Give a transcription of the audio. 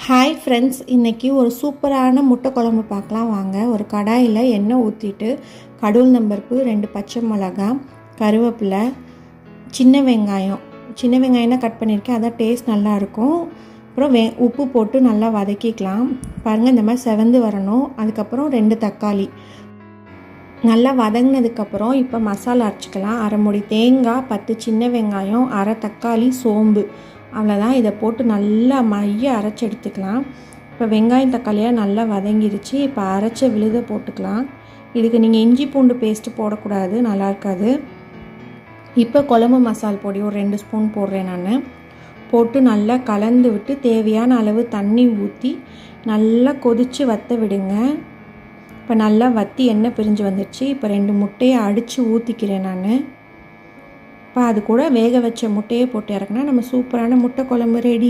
Hi friends, இன்றைக்கி ஒரு சூப்பரான முட்டை குழம்பு பார்க்கலாம் வாங்க. ஒரு கடாயில் எண்ணெய் ஊற்றிட்டு கடவுள் பருப்பு, 2 பச்சை மிளகா, கருவேப்பிலை, சின்ன வெங்காயம் தான் கட் பண்ணியிருக்கேன். அதான் டேஸ்ட் நல்லாயிருக்கும். அப்புறம் உப்பு போட்டு நல்லா வதக்கிக்கலாம். பாருங்கள், இந்த மாதிரி செவந்து வரணும். அதுக்கப்புறம் 2 தக்காளி நல்லா வதங்கினதுக்கப்புறம் இப்போ மசாலா அரைச்சிக்கலாம். 1/2 மூடி தேங்காய், 10 சின்ன வெங்காயம், 1/2 தக்காளி, சோம்பு, அவ்வளோதான். இதை போட்டு நல்லா மைய அரைச்சி எடுத்துக்கலாம். இப்போ வெங்காயம் தக்காளியாக நல்லா வதங்கிருச்சு. இப்போ அரைச்ச விழுதை போட்டுக்கலாம். இதுக்கு நீங்கள் இஞ்சி பூண்டு பேஸ்ட்டு போடக்கூடாது, நல்லா இருக்காது. இப்போ குழம்பு மசால் பொடி ஒரு 2 ஸ்பூன் போடுறேன் நான். போட்டு நல்லா கலந்து விட்டு தேவையான அளவு தண்ணி ஊற்றி நல்லா கொதித்து வற்ற விடுங்க. இப்போ நல்லா வற்றி எண்ணெய் பிரிஞ்சு வந்துடுச்சு. இப்போ 2 முட்டையை அடித்து ஊற்றிக்கிறேன் நான். இப்போ அது கூட வேக வச்ச முட்டையை போட்டு இறக்குனா நம்ம சூப்பரான முட்டை குழம்பு ரெடி.